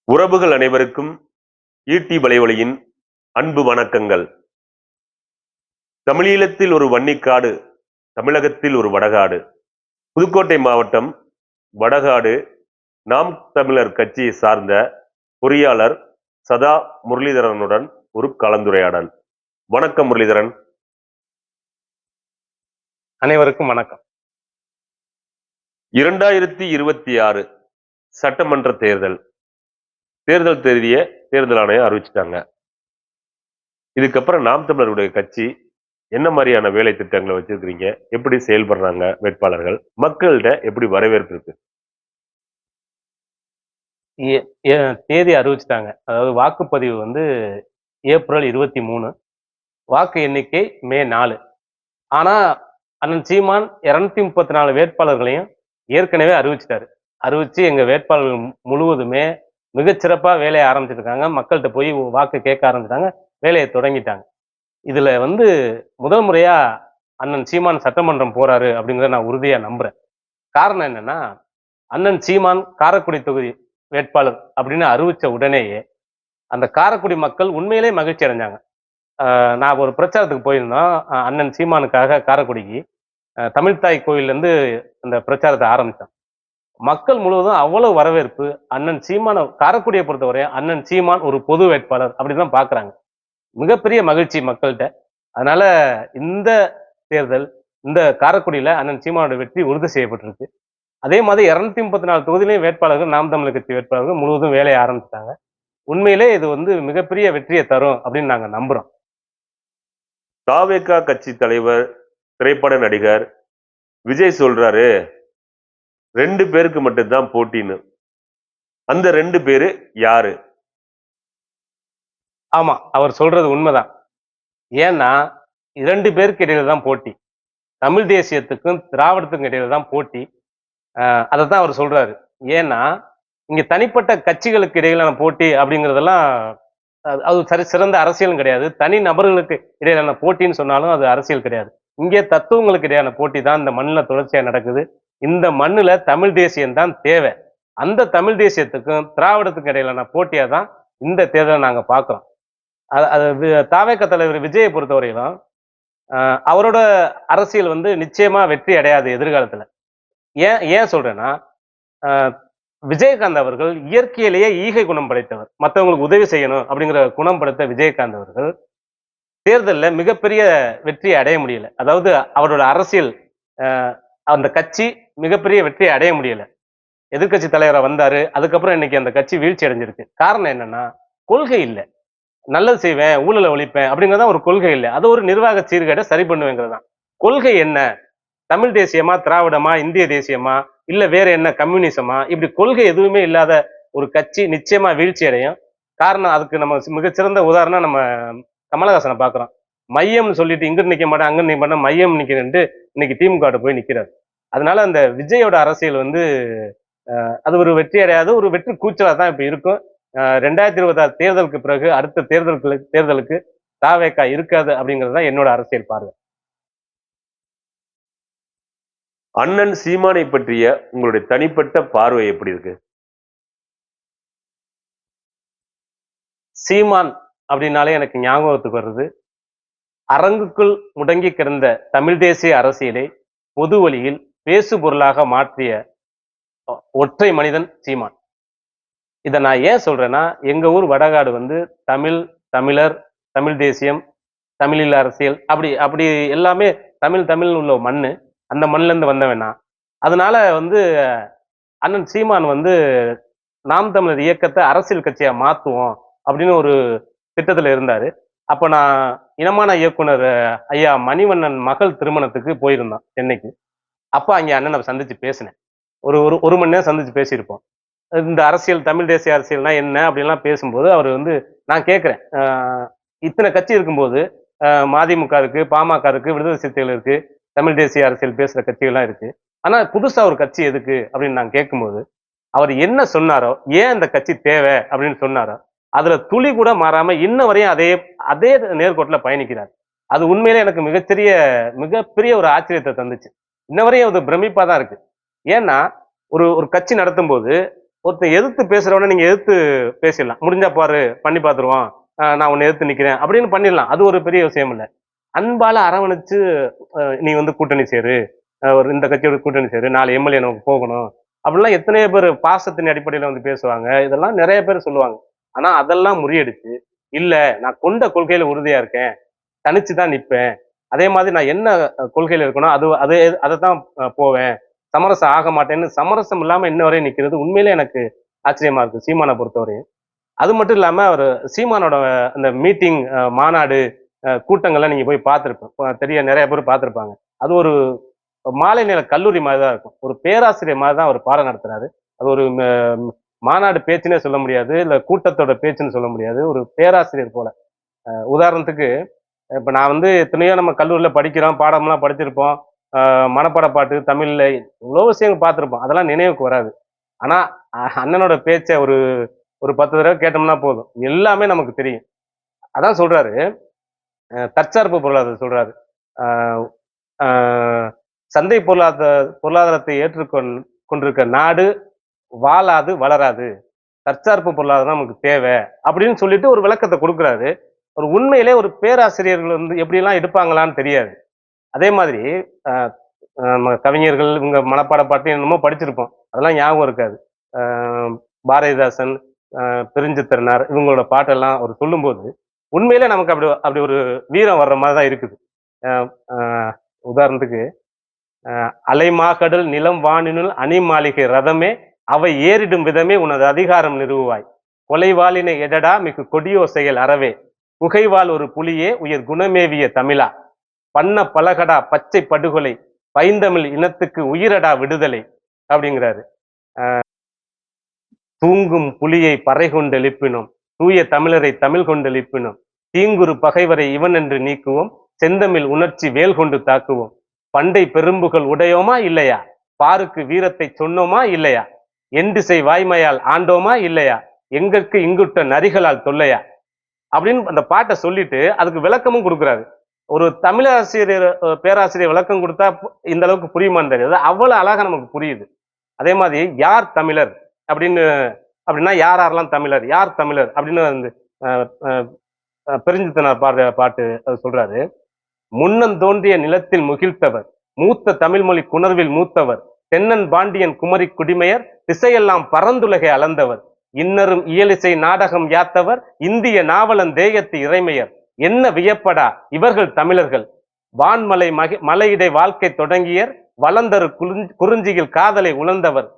உறவுகள் அனைவருக்கும் ஈட்டி வலைவலியின் அன்பு வணக்கங்கள். தமிழீழத்தில் ஒரு வன்னிக்காடு, தமிழகத்தில் ஒரு வடகாடு. புதுக்கோட்டை மாவட்டம் வடகாடு நாம் தமிழர் கட்சியை சார்ந்த பொறியாளர் சதா முரளிதரனுடன் ஒரு கலந்துரையாடல். வணக்கம் முரளிதரன். அனைவருக்கும் வணக்கம். 2026 சட்டமன்ற தேர்தல் தேதியை தேர்தல் ஆணையம் அறிவிச்சிட்டாங்க. இதுக்கப்புறம் நாம் தமிழருடைய கட்சி என்ன மாதிரியான வேலை திட்டங்களை வச்சிருக்கிறீங்க, எப்படி செயல்படுறாங்க, வேட்பாளர்கள் மக்கள்கிட்ட எப்படி வரவேற்பு இருக்கு? தேதி அறிவிச்சிட்டாங்க. அதாவது வாக்குப்பதிவு ஏப்ரல் 23, வாக்கு எண்ணிக்கை மே 4. ஆனா அண்ணன் சீமான் 234 வேட்பாளர்களையும் ஏற்கனவே அறிவிச்சிட்டாரு. அறிவிச்சு எங்க வேட்பாளர்கள் முழுவதுமே மிகச்சிறப்பா வேலையை ஆரம்பிச்சிருக்காங்க. மக்கள்கிட்ட போய் வாக்கு கேட்க ஆரம்பிச்சிட்டாங்க, வேலையை தொடங்கிட்டாங்க. இதுல முதல் முறையா அண்ணன் சீமான் சட்டமன்றம் போறாரு அப்படிங்கிறத நான் உறுதியா நம்புறேன். காரணம் என்னன்னா, அண்ணன் சீமான் காரைக்குடி தொகுதி வேட்பாளர் அப்படின்னு அறிவிச்ச உடனேயே அந்த காரைக்குடி மக்கள் உண்மையிலே மகிழ்ச்சி அடைஞ்சாங்க. நான் ஒரு பிரச்சாரத்துக்கு போயிருந்தோம், அண்ணன் சீமானுக்காக காரைக்குடிக்கு. தமிழ்தாய் கோயிலேருந்து அந்த பிரச்சாரத்தை ஆரம்பித்தோம். மக்கள் முழுவதும் அவ்வளவு வரவேற்பு. அண்ணன் சீமான காரைக்குடியை பொறுத்தவரை அண்ணன் சீமான் ஒரு பொது வேட்பாளர் அப்படின்னு தான் பார்க்குறாங்க. மிகப்பெரிய மகிழ்ச்சி மக்கள்கிட்ட. அதனால இந்த தேர்தல், இந்த காரைக்குடியில அண்ணன் சீமானோட வெற்றி உறுதி செய்யப்பட்டிருக்கு. அதே மாதிரி 234 தொகுதியிலையும் வேட்பாளர்கள், நாம் தமிழர் கட்சி வேட்பாளர்கள் முழுவதும் வேலையை ஆரம்பிச்சிட்டாங்க. உண்மையிலே இது மிகப்பெரிய வெற்றியை தரும் அப்படின்னு நாங்க நம்புறோம். தாவேகா கட்சி தலைவர், திரைப்பட நடிகர் விஜய் சொல்றாரு 2 பேருக்கு மட்டும்தான் போட்டின்னு. அந்த 2 பேரு யாரு? ஆமா, அவர் சொல்றது உண்மைதான். ஏன்னா 2 பேருக்கு இடையில தான் போட்டி. தமிழ் தேசியத்துக்கும் திராவிடத்துக்கும் இடையில தான் போட்டி. அதைத்தான் அவர் சொல்றாரு. ஏன்னா இங்க தனிப்பட்ட கட்சிகளுக்கு இடையிலான போட்டி அப்படிங்கிறதெல்லாம் அது சிறந்த அரசியலும் கிடையாது. தனி நபர்களுக்கு இடையிலான போட்டின்னு சொன்னாலும் அது அரசியல் கிடையாது. இங்கே தத்துவங்களுக்கு இடையான போட்டி தான் இந்த மண்ணில் தொடர்ச்சியா நடக்குது. இந்த மண்ணுல தமிழ் தேசியம் தான் தேவை. அந்த தமிழ் தேசியத்துக்கும் திராவிடத்துக்கும் இடையிலான போட்டியா தான் இந்த தேர்தலை நாங்க பார்க்கிறோம். அது தாவேக தலைவர் விஜயை பொறுத்தவரையிலும் அவரோட அரசியல் நிச்சயமா வெற்றி அடையாது எதிர்காலத்துல. ஏன் சொல்றேன்னா, விஜயகாந்த் அவர்கள் இயற்கையிலேயே ஈகை குணம் படைத்தவர். மற்றவங்களுக்கு உதவி செய்யணும் அப்படிங்கிற குணம் படைத்த விஜயகாந்த் அவர்கள் தேர்தலில் மிகப்பெரிய வெற்றியை அடைய முடியல. அதாவது அவரோட அரசியல், அந்த கட்சி மிகப்பெரிய வெற்றியை அடைய முடியல. எதிர்கட்சி தலைவராக வந்தாரு, அதுக்கப்புறம் இன்னைக்கு அந்த கட்சி வீழ்ச்சி அடைஞ்சிருக்கு. காரணம் என்னன்னா, கொள்கை இல்லை. நல்லது செய்வேன், ஊழலை ஒழிப்பேன் அப்படிங்கிறதான் ஒரு கொள்கை இல்லை. அது ஒரு நிர்வாக சீர்கேடை சரி பண்ணுவேங்கிறதான். கொள்கை என்ன? தமிழ் தேசியமா, திராவிடமா, இந்திய தேசியமா, இல்ல வேற என்ன கம்யூனிசமா? இப்படி கொள்கை எதுவுமே இல்லாத ஒரு கட்சி நிச்சயமா வீழ்ச்சி அடையும். காரணம், அதுக்கு நம்ம மிகச்சிறந்த உதாரணம் நம்ம கமலஹாசனை பார்க்கிறோம். மையம்னு சொல்லிட்டு இங்கிட்டு நிக்க மாட்டேன், அங்க நிக்க மாட்டேன், மையம் நிக்கிறேன்ட்டு இன்னைக்கு திமுக போய் நிக்கிறாரு. அதனால அந்த விஜயோட அரசியல் அது ஒரு வெற்றி அடையாது, ஒரு வெற்றி கூச்சலா தான் இப்ப இருக்கும். 2026 தேர்தலுக்கு பிறகு அடுத்த தேர்தலுக்கு தாவேகா இருக்காது அப்படிங்கிறது தான் என்னோட அரசியல் பார்வை. அண்ணன் சீமானை பற்றிய உங்களுடைய தனிப்பட்ட பார்வை எப்படி இருக்கு? சீமான் அப்படின்னாலே எனக்கு ஞாபகத்துக்கு வருது, அரங்குக்குள் முடங்கி கிடந்த தமிழ் தேசிய அரசியலை பொது வழியில் பேசு பொருளாக மாற்றிய ஒற்றை மனிதன் சீமான். இதை நான் ஏன் சொல்றேன்னா, எங்க ஊர் வடகாடு தமிழ், தமிழர், தமிழ் தேசியம், தமிழில் அரசியல், அப்படி அப்படி எல்லாமே தமிழ் உள்ள மண்ணு. அந்த மண்ணுல இருந்து வந்தவனா. அதனால அண்ணன் சீமான் நாம் தமிழர் இயக்கத்தை அரசியல் கட்சியா மாத்துவோம் அப்படின்னு ஒரு திட்டத்துல இருந்தாரு. அப்ப நான் இனமான இயக்குனர் ஐயா மணிவண்ணன் மகள் திருமணத்துக்கு போயிருந்தோம் சென்னைக்கு. அப்ப அங்க அண்ணனை சந்திச்சு பேசினேன். ஒரு மணி நேரம் சந்திச்சு பேசியிருப்போம். இந்த அரசியல், தமிழ் தேசிய அரசியல்னா என்ன அப்படின்லாம் பேசும்போது அவர் நான் கேட்கிறேன், இத்தனை கட்சி இருக்கும்போது மதிமுக இருக்கு, பாமக இருக்கு, விடுதலை சிறுத்தைகள் இருக்கு, தமிழ் தேசிய அரசியல் பேசுற கட்சிகள்லாம் இருக்கு, ஆனா புதுசா ஒரு கட்சி எதுக்கு அப்படின்னு நான் கேட்கும்போது அவர் என்ன சொன்னாரோ, ஏன் அந்த கட்சி தேவை அப்படின்னு சொன்னாரோ, அதுல துளி கூட மாறாம இன்ன வரையும் அதே நேர்கோட்டுல பயணிக்கிறார். அது உண்மையிலே எனக்கு மிகப்பெரிய ஒரு ஆச்சரியத்தை தந்துச்சு. இன்ன வரையும் அது பிரமிப்பா தான் இருக்கு. ஏன்னா ஒரு கட்சி நடத்தும் போது ஒருத்தன் எதிர்த்து பேசுறவன நீங்க எதிர்த்து பேசிடலாம். முடிஞ்சா பாரு பண்ணி பார்த்துருவோம். நான் உன்னை எதிர்த்து நிக்கிறேன் அப்படின்னு பண்ணிடலாம். அது ஒரு பெரிய விஷயம் இல்ல. அன்பால அரவணைச்சு நீ வந்து கூட்டணி சேரு. ஒரு இந்த கட்சியோட கூட்டணி சேரு. 4 எம்எல்ஏ நமக்கு போகணும். அப்படிலாம் எத்தனையோ பேர் பாசத்தின் அடிப்படையில வந்து பேசுவாங்க. இதெல்லாம் நிறைய பேர் சொல்லுவாங்க. ஆனா அதெல்லாம் முறியடிச்சு, இல்ல நான் கொண்ட கொள்கையில உறுதியா இருக்கேன். தனிச்சு தான் நிப்பேன். அதே மாதிரி நான் என்ன கொள்கையில இருக்கனோ அது அதத்தான் போவேன். சமரசம் ஆக மாட்டேன்னு சமரசம் இல்லாம இன்ன வரையும் நிக்கிறது உண்மையிலே எனக்கு ஆச்சரியமா இருக்கு சீமானை பொறுத்தவரையும். அது மட்டும் இல்லாம அவரு சீமானோட அந்த மீட்டிங், மாநாடு, கூட்டங்கள்லாம் நீங்க போய் பார்த்திருப்போம். நிறைய பேர் பார்த்திருப்பாங்க. அது ஒரு மாலை நேர கல்லூரி மாதிரி தான் இருக்கும். ஒரு பேராசிரியர் மாதிரி தான் அவர் பாடம் நடத்துறாரு. அது ஒரு மாநாடு பேச்சுன்னே சொல்ல முடியாது. இல்ல கூட்டத்தோட பேச்சுன்னு சொல்ல முடியாது. ஒரு பேராசிரியர் போல. உதாரணத்துக்கு இப்ப நான் வந்து எத்தனையோ நம்ம கல்லூரியில படிக்கிறோம், பாடம்லாம் படிச்சிருப்போம். மனப்பாட பாட்டு, தமிழ்ல எவ்வளோ விஷயங்கள் பார்த்திருப்போம். அதெல்லாம் நினைவுக்கு வராது. ஆனா அண்ணனோட பேச்ச ஒரு ஒரு 10 தடவை கேட்டோம்னா போதும். எல்லாமே நமக்கு தெரியும். அதான் சொல்றாரு, தற்சார்பு பொருளாதாரம் சொல்றாரு. அ அ சந்தை பொருளாதாரத்தை கொண்டிருக்க நாடு வாழாது, வளராது. தற்சார்பு பொருளாதாரம் நமக்கு தேவை அப்படின்னு சொல்லிட்டு ஒரு விளக்கத்தை கொடுக்குறாரு. ஒரு உண்மையிலே ஒரு பேராசிரியர்கள் வந்து எப்படிலாம் எடுப்பாங்களான்னு தெரியாது. அதே மாதிரி அ நம்ம கவிஞர்கள் இவங்க மனப்பாட பாட்டு என்னமோ படிச்சிருப்போம். அதெல்லாம் ஞாபகம் இருக்காது. அ பாரதிதாசன், பெருஞ்சித்திரனார் இவங்களோட பாட்டெல்லாம் அவர் சொல்லும்போது, உண்மையிலே நமக்கு அப்படி அப்படி ஒரு வீரம் வர்ற மாரி தான் இருக்குது. அ அ உதாரணத்துக்கு, "அலைமாகடல் நிலம் வானினுள் அணிமாளிகை ரதமே, அவை ஏறிடும் விதமே உனது அதிகாரம் நிறுவுவாய். கொலைவாளினை எடடா மிகு கொடியோசைகள் அறவே, புகைவால் ஒரு புலியே உயர் குணமேவிய தமிழா, பண்ண பலகடா பச்சை படுகொலை, பைந்தமிழ் இனத்துக்கு உயிரடா விடுதலை" அப்படிங்கிறாரு. "தூங்கும் புலியை பறை கொண்டு எழுப்பினோம், தூய தமிழரை தமிழ் கொண்டு எழுப்பினோம், தீங்குறு பகைவரை இவன் என்று நீக்குவோம், செந்தமிழ் உணர்ச்சி வேல் கொண்டு தாக்குவோம், பண்டை பெரும்புகள் உடையோமா இல்லையா, பாருக்கு வீரத்தை சொன்னோமா இல்லையா, எண்டிசை வாய்மையால் ஆண்டோமா இல்லையா, எங்கட்கு இங்குட்ட நரிகளால் தொல்லையா" அப்படின்னு அந்த பாட்டை சொல்லிட்டு அதுக்கு விளக்கமும் கொடுக்குறாரு. ஒரு தமிழாசிரியர், பேராசிரியர் விளக்கம் கொடுத்தா இந்த அளவுக்கு புரியுமான்னு தெரியாது. அவ்வளவு அழகா நமக்கு புரியுது. அதே மாதிரி யார் தமிழர் அப்படின்னு அப்படின்னா யார் யாரெல்லாம் தமிழர், யார் தமிழர் அப்படின்னு வந்து பெருஞ்சித்தனார் பாடுற பாட்டு சொல்றாரு. "முன்னன் தோன்றிய நிலத்தில் முகிழ்த்தவர், மூத்த தமிழ்மொழி குணர்வில் மூத்தவர், தென்னன் பாண்டியன் குமரி குடிமையர், திசையெல்லாம் பரந்துலகை அளந்தவர், இன்னரும் இயலிசை நாடகம் யாத்தவர், இந்திய நாவலன் தேயத்து இறைமையர், என்ன வியப்படா இவர்கள் தமிழர்கள், வான்மலை மலையிடை வாழ்க்கை தொடங்கியர், வளந்தரு குறிஞ்சியில் காதலை உணர்ந்தவர்,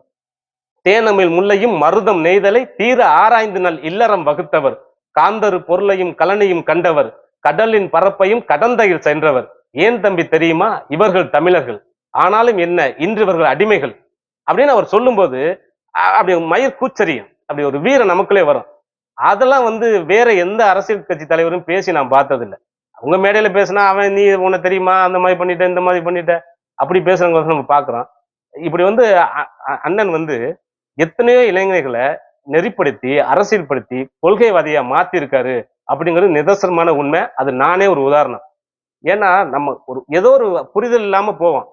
தேனமிழ் முல்லையும் மருதம் நெய்தலை தீர ஆராய்ந்து நல் இல்லறம் வகுத்தவர், காந்தரு பொருளையும் கலனையும் கண்டவர், கடலின் பரப்பையும் கடந்தையில் சென்றவர், ஏன் தம்பி தெரியுமா இவர்கள் தமிழர்கள், ஆனாலும் என்ன இன்று இவர்கள் அடிமைகள்" அப்படின்னு அவர் சொல்லும்போது அப்படி மயிர் கூச்சரியும். அப்படி ஒரு வீரம் நமக்குள்ளே வரும். அதெல்லாம் வந்து வேற எந்த அரசியல் கட்சி தலைவரும் பேசி நான் பார்த்ததில்லை. அவங்க மேடையில பேசினா அவன் நீ உனக்கு தெரியுமா அந்த மாதிரி பண்ணிட்ட இந்த மாதிரி பண்ணிட்ட அப்படி பேசுறவங்க நம்ம பாக்குறோம். இப்படி வந்து அண்ணன் வந்து எத்தனையோ இளைஞர்களை நெறிப்படுத்தி அரசியல்படுத்தி கொள்கைவாதியா மாத்தி இருக்காரு அப்படிங்கிறது நிதர்சனமான உண்மை. அது நானே ஒரு உதாரணம். ஏன்னா நம்ம ஒரு ஏதோ ஒரு புரிதல் இல்லாம போவோம்.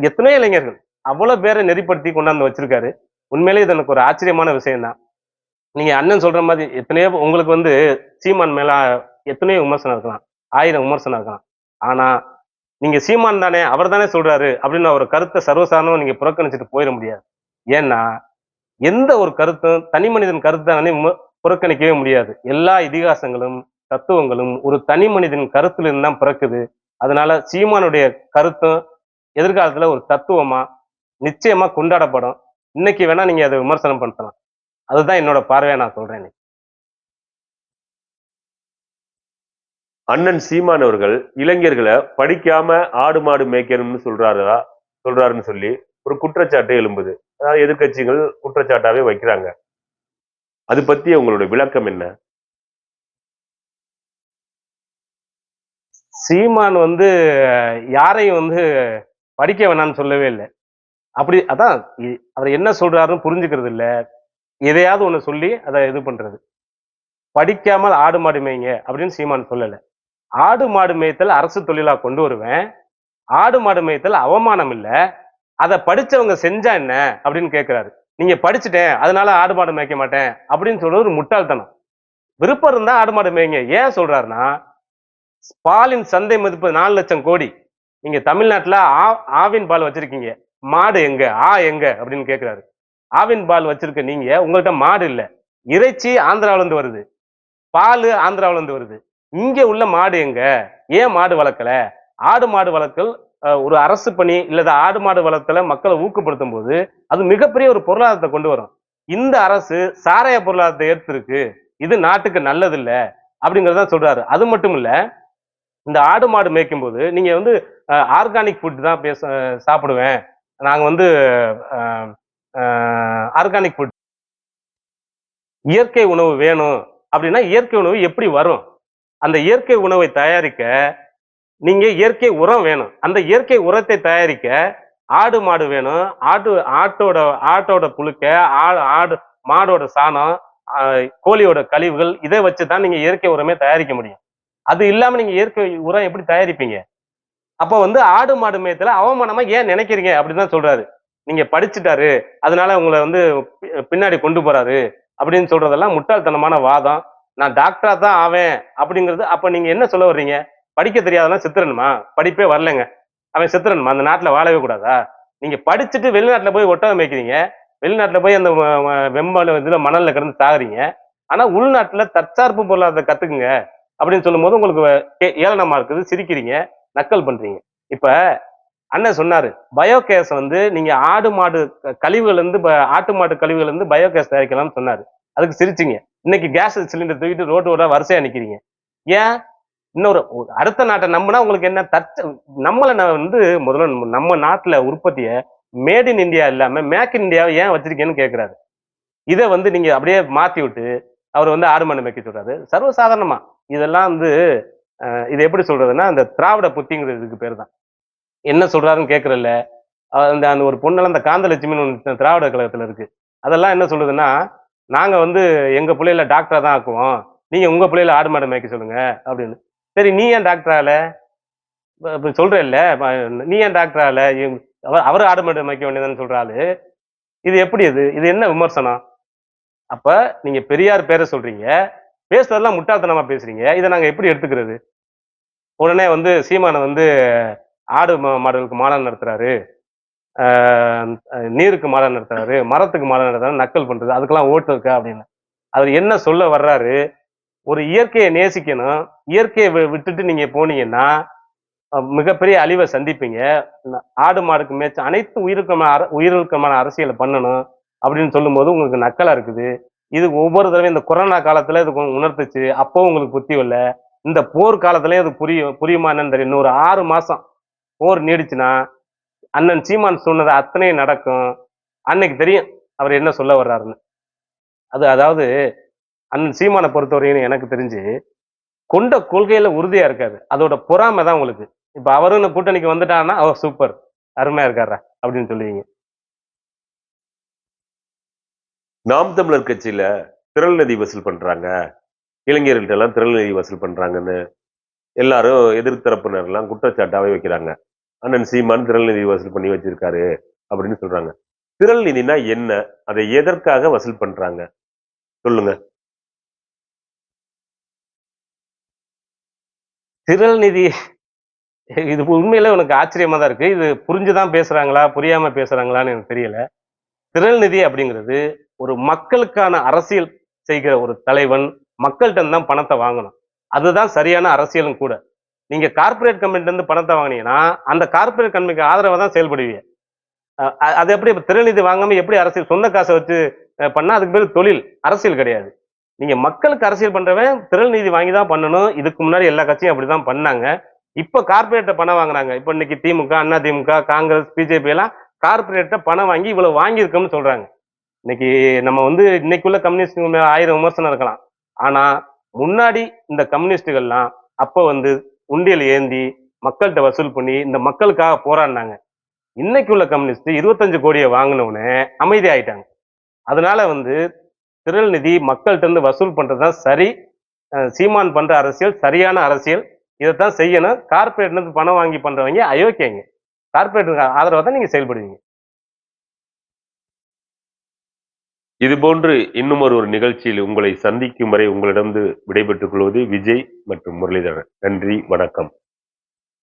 எத்தனையோ இளைஞர்கள் அவ்வளவு பேரை நெறிப்படுத்தி கொண்டாந்து வச்சிருக்காரு. உண்மையிலேயே இது எனக்கு ஒரு ஆச்சரியமான விஷயம் தான். நீங்க அண்ணன் சொல்ற மாதிரி எத்தனையோ உங்களுக்கு வந்து சீமான் மேல எத்தனையோ விமர்சனம் இருக்கலாம், 1000 விமர்சனம் இருக்கலாம். ஆனா நீங்க சீமான் தானே அவர் தானே சொல்றாரு அப்படின்னு ஒரு கருத்தை சர்வசாதாரணமா நீங்க புறக்கணிச்சுட்டு போயிட முடியாது. ஏன்னா எந்த ஒரு கருத்தும் தனி மனிதன் கருத்தை புறக்கணிக்கவே முடியாது. எல்லா இதிகாசங்களும் தத்துவங்களும் ஒரு தனி மனிதன் கருத்திலிருந்து தான் பிறக்குது. அதனால சீமானுடைய கருத்தும் எதிர்காலத்துல ஒரு தத்துவமா நிச்சயமா கொண்டாடப்படும். இன்னைக்கு வேணா நீங்க அதை விமர்சனம் பண்ணலாம். அதுதான் என்னோட பார்வையா நான் சொல்றேன். அண்ணன் சீமான் அவர்கள் இளைஞர்களை படிக்காம ஆடு மாடு மேய்க்கணும்னு சொல்றாருன்னு சொல்லி ஒரு குற்றச்சாட்டு எழும்புது. அதாவது எதிர்கட்சிகள் குற்றச்சாட்டாவே வைக்கிறாங்க. அது பத்தி உங்களுடைய விளக்கம் என்ன? சீமான் வந்து யாரையும் வந்து படிக்க வேணாம்னு சொல்லவே இல்லை. அப்படி அதான் அவர் என்ன சொல்றாருன்னு புரிஞ்சுக்கிறது இல்ல. எதையாவது ஒண்ணு சொல்லி அதை இது பண்றது. படிக்காமல் ஆடு மாடு மேய்ங்க அப்படின்னு சீமான் சொல்லல. ஆடு மாடு மேய்த்தல் அரசு தொழிலா கொண்டு வருவேன். ஆடு மாடு மேய்த்தல் அவமானம் இல்ல. அதை படிச்சவங்க செஞ்சா என்ன அப்படின்னு கேட்கிறாரு. நீங்க படிச்சுட்டேன் அதனால ஆடு மாடு மேய்க்க மாட்டேன் அப்படின்னு சொல்றது ஒரு முட்டாள்தனம். விருப்பம் இருந்தா ஆடு மாடு மேய்ங்க. ஏன் சொல்றாருன்னா, பாலின் சந்தை மதிப்பு 4,00,000 கோடி. நீங்க தமிழ்நாட்டுல ஆவின் பால் வச்சிருக்கீங்க. மாடு எங்க? எங்க? அப்படின்னு கேட்கிறாரு. ஆவின் பால் வச்சிருக்க நீங்க, உங்கள்ட்ட மாடு இல்ல. இறைச்சி ஆந்திராவுல இருந்து வருது. பால் ஆந்திராவுல இருந்து வருது. இங்க உள்ள மாடு எங்க? ஏன் மாடு வளர்க்கல? ஆடு மாடு வளர்த்தல் ஒரு அரசு பணி இல்ல ஆடு மாடு வளர்த்தல மக்களை ஊக்கப்படுத்தும் போது அது மிகப்பெரிய ஒரு பொருளாதாரத்தை கொண்டு வரும். இந்த அரசு சாராய பொருளாதாரத்தை ஏற்றிருக்கு. இது நாட்டுக்கு நல்லது இல்ல அப்படிங்கறத சொல்றாரு. அது மட்டும் இல்ல, இந்த ஆடு மாடு மேய்க்கும் போது நீங்க வந்து ஆர்கானிக் ஃபுட் தான் சாப்பிடுவேன். நாங்க வந்து ஆர்கானிக் ஃபுட் இயற்கை உணவு வேணும் அப்படின்னா இயற்கை உணவு எப்படி வரும்? அந்த இயற்கை உணவை தயாரிக்க நீங்க இயற்கை உரம் வேணும். அந்த இயற்கை உரத்தை தயாரிக்க ஆடு மாடு வேணும். ஆட்டோட ஆட்டோட புழுக்க, ஆடு மாடோட சாணம், கோழியோட கழிவுகள் இதை வச்சுதான் நீங்க இயற்கை உரமே தயாரிக்க முடியும். அது இல்லாம நீங்க இயற்கை உரம் எப்படி தயாரிப்பீங்க? அப்ப வந்து ஆடு மாடு மேய்த்தல அவமானமா ஏன் நினைக்கிறீங்க அப்படின்னு தான் சொல்றாரு. நீங்க படிச்சுட்டாரு அதனால உங்களை வந்து பின்னாடி கொண்டு போறாரு அப்படின்னு சொல்றதெல்லாம் முட்டாள்தனமான வாதம். நான் டாக்டரா தான் ஆவேன் அப்படிங்கிறது. அப்ப நீங்க என்ன சொல்ல வர்றீங்க? படிக்க தெரியாதவன் செத்துறணுமா? படிப்பே வரலங்க, அவன் செத்துறணுமா? அந்த நாட்டுல வாழவே கூடாதா? நீங்க படிச்சுட்டு வெளிநாட்டுல போய் ஒட்டகம் மேய்க்கிறீங்க, வெளிநாட்டுல போய் அந்த வெம்பால இதுல மணல்ல கிடந்து சாகுறீங்க. ஆனா உள்நாட்டுல தற்சார்பு பொருளாதாரத்தை கத்துக்குங்க அப்படின்னு சொல்லும் போது உங்களுக்கு ஏளனமா இருக்குது, சிரிக்கிறீங்க, நக்கல் பண்றீங்க. இப்ப அண்ணன் சொன்னாரு, பயோகேஸ் வந்து நீங்க ஆடு மாடு கழிவுகள் இருந்து ஆட்டு மாட்டு கழிவுகள் இருந்து பயோகேஸ் தயாரிக்கலாம்னு சொன்னாரு. அதுக்கு சிரிச்சீங்க. இன்னைக்கு கேஸ் சிலிண்டர் தூக்கிட்டு ரோட்டோட வரிசையா நிக்கிறீங்க. ஏன்? இன்னொரு அடுத்த நாட்டை நம்பினா உங்களுக்கு என்ன? நம்மள வந்து முதல்ல நம்ம நாட்டுல உற்பத்திய மேட் இன் இந்தியா இல்லாம மேக் இன் இந்தியாவை ஏன் வச்சிருக்கேன்னு கேட்கிறாரு. இதை வந்து நீங்க அப்படியே மாத்தி விட்டு அவர் வந்து ஆடு மாடு மேய்க்க சொல்றாரு. சர்வசாதாரணமா இதெல்லாம் வந்து இது எப்படி சொல்றதுன்னா, அந்த திராவிட புத்திங்கிறதுக்கு பேர் தான். என்ன சொல்றாருன்னு கேட்கறல்ல. அந்த அந்த ஒரு பொண்ணெல்லாம் அந்த காந்தலட்சுமின்னு ஒண்ணு திராவிட கழகத்துல இருக்கு. அதெல்லாம் என்ன சொல்லுதுன்னா, நாங்க வந்து எங்க பிள்ளைகளை டாக்டரா தான் ஆக்குவோம். நீங்க உங்க பிள்ளைகளை ஆடு மாடு மேய்க்க சொல்லுங்க அப்படின்னு. சரி, நீ ஏன் டாக்டர் ஆகல? இப்ப சொல்றேல்ல, நீ ஏன் டாக்டர் ஆகல? அவரு ஆடு மாடு மேய்க்க வேண்டியதுன்னு சொல்ற ஆளு. இது எப்படி இது? இது என்ன விமர்சனம்? அப்ப நீங்க பெரியார் பேரை சொல்றீங்க. பேசுறதெல்லாம் முட்டாள்தனமா பேசுறீங்க. இதை நாங்க எப்படி எடுத்துக்கிறது? உடனே வந்து சீமானை வந்து ஆடு மாடுகளுக்கு மாநாடு நடத்துறாரு, நீருக்கு மாநாடு நடத்துறாரு, மரத்துக்கு மாநாடு நடத்துறாரு, நக்கல் பண்றது, அதுக்கெல்லாம் ஓட்டு இருக்கா அப்படின்னு. அவர் என்ன சொல்ல வர்றாரு? ஒரு இயற்கையை நேசிக்கணும். இயற்கையை விட்டுட்டு நீங்க போனீங்கன்னா மிகப்பெரிய அழிவை சந்திப்பீங்க. ஆடு மாடுக்கு மேய்ச்ச அனைத்து உயிருக்கமான அரசியலை பண்ணணும் அப்படின்னு சொல்லும் போது உங்களுக்கு நக்கலா இருக்குது. இது ஒவ்வொரு தடவையும் இந்த கொரோனா காலத்துல இது உணர்த்துச்சு. அப்பவும் உங்களுக்கு புத்தி இல்ல. இந்த போர் காலத்திலயும் அது புரியுமா என்னன்னு தெரியும். இன்னும் ஒரு 6 மாசம் போர் நீடிச்சுன்னா அண்ணன் சீமான் சொன்னது அத்தனையும் நடக்கும். அன்னைக்கு தெரியும் அவர் என்ன சொல்ல வர்றாருன்னு. அதாவது அண்ணன் சீமானை பொறுத்தவரையும் எனக்கு தெரிஞ்சு கொண்ட கொள்கையில உறுதியா இருக்காது. அதோட பொறாமை தான் உங்களுக்கு. இப்ப அவரும் கூட்டணிக்கு வந்துட்டான்னா சூப்பர், அருமையா இருக்காரா அப்படின்னு சொல்லுவீங்க. நாம் தமிழர் கட்சியில திரள் நிதி வசூல் பண்றாங்க, இளைஞர்கள்ட்ட எல்லாம் திரள் நிதி வசூல் பண்றாங்கன்னு எல்லாரும் எதிர்த்தரப்பினர் எல்லாம் குற்றச்சாட்டாவே வைக்கிறாங்க. அண்ணன் சீமான் திரள் நிதி வசூல் பண்ணி வச்சிருக்காரு அப்படின்னு சொல்றாங்க. திரள் நிதினா என்ன? அதை எதற்காக வசூல் பண்றாங்க சொல்லுங்க. திரள் நிதி இது உண்மையில உனக்கு ஆச்சரியமா தான் இருக்கு. இது புரிஞ்சுதான் பேசுறாங்களா புரியாம பேசுறாங்களான்னு எனக்கு தெரியல. திரள் நிதி அப்படிங்கிறது ஒரு மக்களுக்கான அரசியல் செய்கிற ஒரு தலைவன் மக்கள்கிட்ட தான் பணத்தை வாங்கணும். அதுதான் சரியான அரசியலும் கூட. நீங்க கார்பரேட் கம்பெனில இருந்து பணத்தை வாங்கினீங்கன்னா அந்த கார்பரேட் கம்பெனிக்கு ஆதரவா தான் செயல்படுவீங்க. அது எப்படி திரள் நிதி வாங்காம எப்படி அரசியல் சொந்த காசை வச்சு பண்ணா அதுக்கு பேர் தொழில், அரசியல் கிடையாது. நீங்க மக்களுக்கு அரசியல் பண்றவன் திரள் நிதி வாங்கி தான் பண்ணணும். இதுக்கு முன்னாடி எல்லா கட்சியும் அப்படிதான் பண்ணாங்க. இப்ப கார்பரேட்ட பணம் வாங்குறாங்க. இப்ப இன்னைக்கு திமுக, அண்ணா திமுக, காங்கிரஸ், பிஜேபி எல்லாம் கார்பரேட்ட பணம் வாங்கி இவ்வளவு வாங்கியிருக்கோம்னு சொல்றாங்க. இன்னைக்கு நம்ம வந்து இன்னைக்குள்ள கம்யூனிஸ்ட் மேல 1000 விமர்சனம் இருக்கலாம். ஆனா முன்னாடி இந்த கம்யூனிஸ்டுகள்லாம் அப்ப வந்து உண்டியல் ஏந்தி மக்கள்கிட்ட வசூல் பண்ணி இந்த மக்களுக்காக போராடினாங்க. இன்னைக்கு உள்ள கம்யூனிஸ்ட் 25 கோடியை வாங்கினவுடனே அமைதி ஆயிட்டாங்க. அதனால வந்து திரள் நிதி மக்கள்கிட்ட இருந்து வசூல் பண்றதுதான் சரி. சீமான் பண்ற அரசியல் சரியான அரசியல். இதைத்தான் செய்யணும். கார்பரேட்ல இருந்து பணம் வாங்கி பண்றவங்க அயோக்கியங்க. கார்பரேட் ஆதரவை தான் நீங்க செயல்படுவீங்க. இதுபோன்று இன்னும் ஒரு நிகழ்ச்சியில் உங்களை சந்திக்கும் வரை உங்களிடம் விடைபெற்றுக் கொள்வது விஜய் மற்றும் முரளிதரன். நன்றி, வணக்கம்.